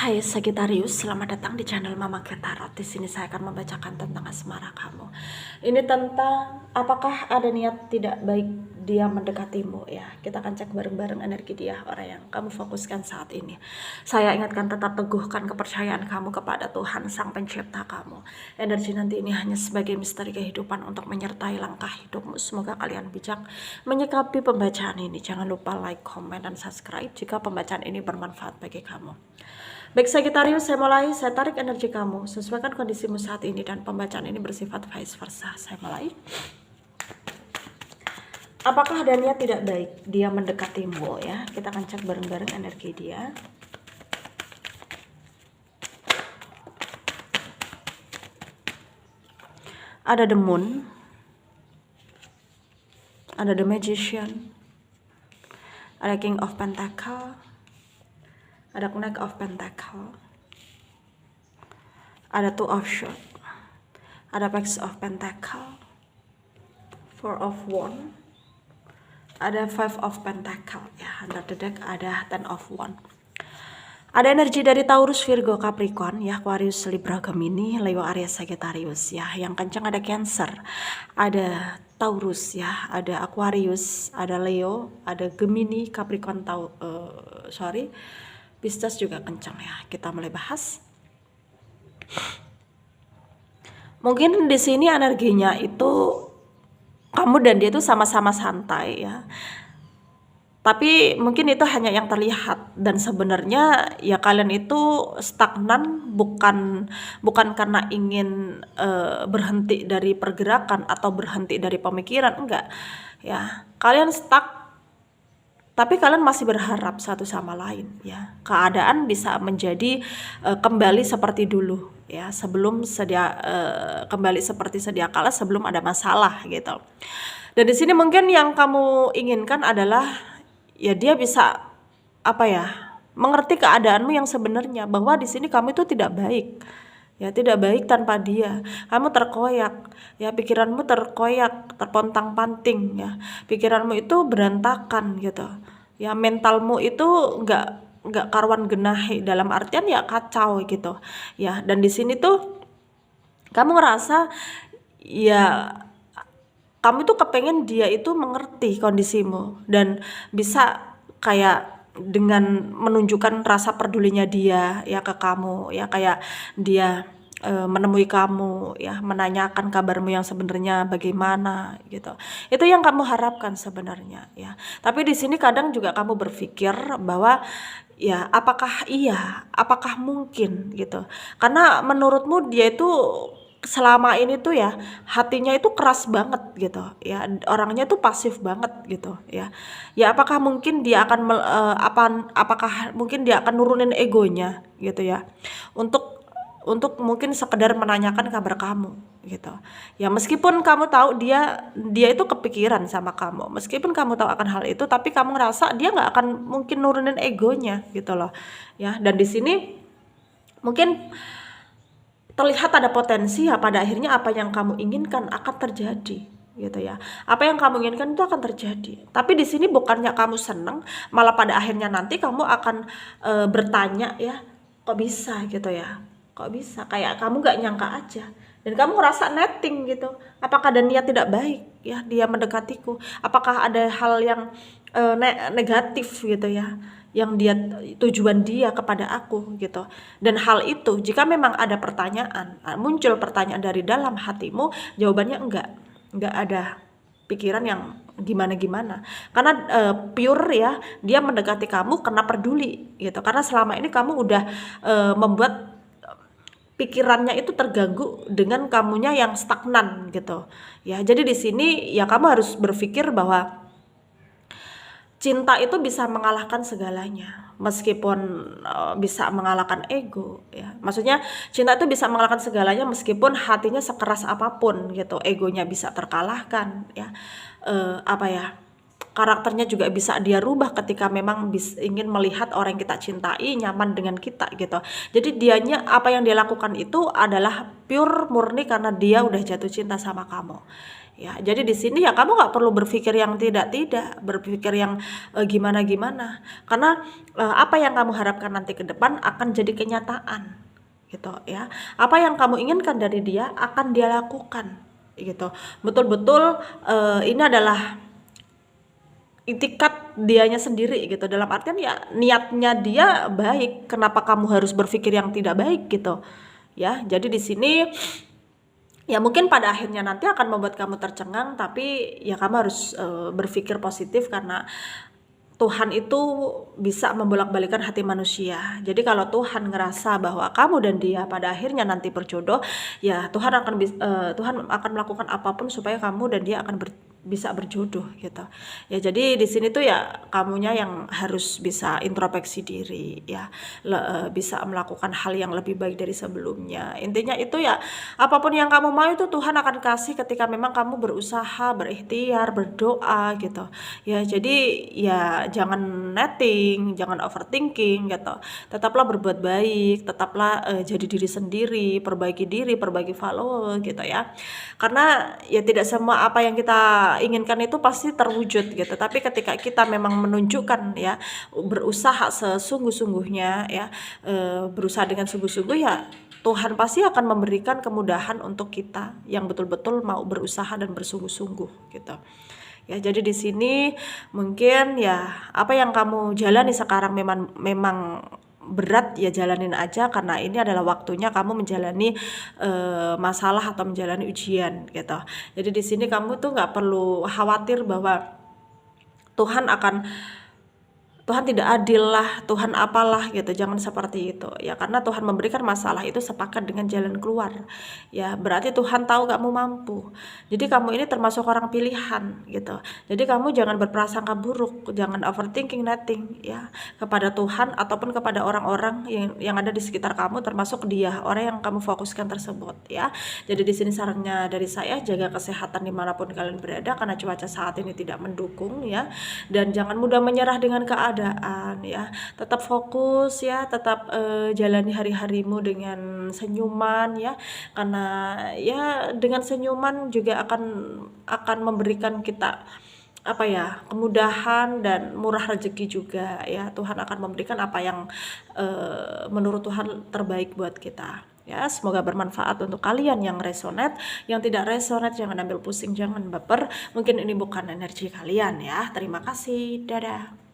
Hai Sagittarius, selamat datang di channel Mama Tarot. Di sini saya akan membacakan tentang asmara kamu. Ini tentang apakah ada niat tidak baik dia mendekatimu ya. Kita akan cek bareng-bareng energi dia, orang yang kamu fokuskan saat ini. Saya ingatkan tetap teguhkan kepercayaan kamu kepada Tuhan Sang Pencipta kamu. Energi nanti ini hanya sebagai misteri kehidupan untuk menyertai langkah hidupmu. Semoga kalian bijak menyikapi pembacaan ini. Jangan lupa like, comment, dan subscribe jika pembacaan ini bermanfaat bagi kamu. Baik Sagittarius, saya mulai. Saya tarik energi kamu, sesuaikan kondisimu saat ini, dan pembacaan ini bersifat vice versa. Saya mulai. Apakah ada niat tidak baik dia mendekatimu ya? Kita akan cek bareng-bareng energi dia. Ada the moon, ada the magician, ada king of pentacle, ada knight of pentacle, ada two of swords, ada page of pentacle, four of wands, ada five of pentacle ya. Under the deck ada ten of wands. Ada energi dari Taurus, Virgo, Capricorn ya, Aquarius, Libra, Gemini, Leo, Aries, Sagittarius ya. Yang kencang ada Cancer, ada Taurus ya, ada Aquarius, ada Leo, ada Gemini, Capricorn, Pisces juga kencang ya. Kita mulai bahas. Mungkin di sini energinya itu kamu dan dia itu sama-sama santai ya. Tapi mungkin itu hanya yang terlihat, dan sebenarnya ya kalian itu stagnan bukan karena ingin berhenti dari pergerakan atau berhenti dari pemikiran, enggak ya. Kalian stuck, tapi kalian masih berharap satu sama lain ya. Keadaan bisa menjadi kembali seperti dulu ya, sebelum kembali seperti sedia kala sebelum ada masalah gitu. Dan di sini mungkin yang kamu inginkan adalah ya dia bisa mengerti keadaanmu yang sebenarnya, bahwa di sini kamu itu tidak baik. Ya, tidak baik tanpa dia. Kamu terkoyak, ya pikiranmu terkoyak, terpontang-panting ya. Pikiranmu itu berantakan gitu. Ya, mentalmu itu enggak karuan genahi, dalam artian ya kacau gitu. Ya, dan di sini tuh kamu ngerasa ya kamu tuh kepengen dia itu mengerti kondisimu dan bisa kayak dengan menunjukkan rasa pedulinya dia ya ke kamu ya, kayak dia menemui kamu ya, menanyakan kabarmu yang sebenarnya bagaimana gitu. Itu yang kamu harapkan sebenarnya ya. Tapi di sini kadang juga kamu berpikir bahwa ya apakah mungkin gitu. Karena menurutmu dia itu selama ini tuh ya hatinya itu keras banget gitu ya, orangnya tuh pasif banget gitu ya. Ya apakah mungkin dia akan apakah mungkin dia akan nurunin egonya gitu ya, untuk mungkin sekedar menanyakan kabar kamu gitu ya. Meskipun kamu tahu dia itu kepikiran sama kamu, meskipun kamu tahu akan hal itu, tapi kamu ngerasa dia nggak akan mungkin nurunin egonya gitu loh ya. Dan di sini mungkin terlihat ada potensi ya, pada akhirnya apa yang kamu inginkan akan terjadi gitu ya. Apa yang kamu inginkan itu akan terjadi. Tapi di sini bukannya kamu seneng, malah pada akhirnya nanti kamu akan bertanya ya, kok bisa gitu ya, kok bisa, kayak kamu gak nyangka aja. Dan kamu ngerasa netting gitu, apakah ada niat tidak baik ya dia mendekatiku, apakah ada hal yang negatif gitu ya, yang tujuan dia kepada aku gitu. Dan hal itu jika memang ada pertanyaan, muncul pertanyaan dari dalam hatimu, jawabannya enggak ada pikiran yang gimana-gimana. Karena pure ya, dia mendekati kamu karena peduli gitu. Karena selama ini kamu udah membuat pikirannya itu terganggu dengan kamunya yang stagnan gitu ya. Jadi di sini ya kamu harus berpikir bahwa cinta itu bisa mengalahkan segalanya, meskipun bisa mengalahkan ego ya. Maksudnya cinta itu bisa mengalahkan segalanya meskipun hatinya sekeras apapun gitu, egonya bisa terkalahkan ya. Karakternya juga bisa dia rubah ketika memang ingin melihat orang yang kita cintai nyaman dengan kita gitu. Jadi dianya apa yang dia lakukan itu adalah pure murni karena dia udah jatuh cinta sama kamu Ya, jadi di sini ya kamu nggak perlu berpikir yang tidak-tidak, berpikir yang, gimana-gimana. Karena, apa yang kamu harapkan nanti ke depan akan jadi kenyataan, gitu ya. Apa yang kamu inginkan dari dia akan dia lakukan, gitu. Betul-betul, ini adalah itikat dianya sendiri gitu, dalam artian ya niatnya dia baik, kenapa kamu harus berpikir yang tidak baik gitu, ya. Jadi di sini ya mungkin pada akhirnya nanti akan membuat kamu tercengang, tapi ya kamu harus, berpikir positif karena Tuhan itu bisa membolak-balikkan hati manusia. Jadi kalau Tuhan ngerasa bahwa kamu dan dia pada akhirnya nanti berjodoh, ya Tuhan akan melakukan apapun supaya kamu dan dia akan bisa berjodoh gitu. Ya jadi di sini tuh ya kamunya yang harus bisa introspeksi diri ya, bisa melakukan hal yang lebih baik dari sebelumnya. Intinya itu ya apapun yang kamu mau itu Tuhan akan kasih ketika memang kamu berusaha, berikhtiar, berdoa gitu. Ya jadi ya jangan netting, jangan overthinking gitu. Tetaplah berbuat baik, tetaplah, jadi diri sendiri, perbaiki follower gitu ya. Karena ya tidak semua apa yang kita inginkan itu pasti terwujud gitu. Tapi ketika kita memang menunjukkan ya, berusaha sesungguh-sungguhnya ya, berusaha dengan sungguh-sungguh ya Tuhan pasti akan memberikan kemudahan untuk kita yang betul-betul mau berusaha dan bersungguh-sungguh gitu. Ya, jadi di sini mungkin ya apa yang kamu jalani sekarang memang berat ya jalanin aja karena ini adalah waktunya kamu menjalani masalah atau menjalani ujian gitu. Jadi di sini kamu tuh nggak perlu khawatir bahwa Tuhan akan Tuhan tidak adil lah, Tuhan apalah gitu, jangan seperti itu ya, karena Tuhan memberikan masalah itu sepakat dengan jalan keluar ya, berarti Tuhan tahu kamu mampu, jadi kamu ini termasuk orang pilihan gitu, jadi kamu jangan berprasangka buruk, jangan overthinking nothing ya, kepada Tuhan ataupun kepada orang-orang yang ada di sekitar kamu, termasuk dia, orang yang kamu fokuskan tersebut ya. Jadi di sini sarannya dari saya, jaga kesehatan dimanapun kalian berada, karena cuaca saat ini tidak mendukung ya, dan jangan mudah menyerah dengan keadaan ya, tetap fokus ya, tetap jalani hari-harimu dengan senyuman ya, karena ya dengan senyuman juga akan memberikan kita apa ya, kemudahan dan murah rezeki juga ya. Tuhan akan memberikan apa yang menurut Tuhan terbaik buat kita ya. Semoga bermanfaat untuk kalian yang resonate, yang tidak resonate jangan ambil pusing, jangan baper, mungkin ini bukan energi kalian ya. Terima kasih, dadah.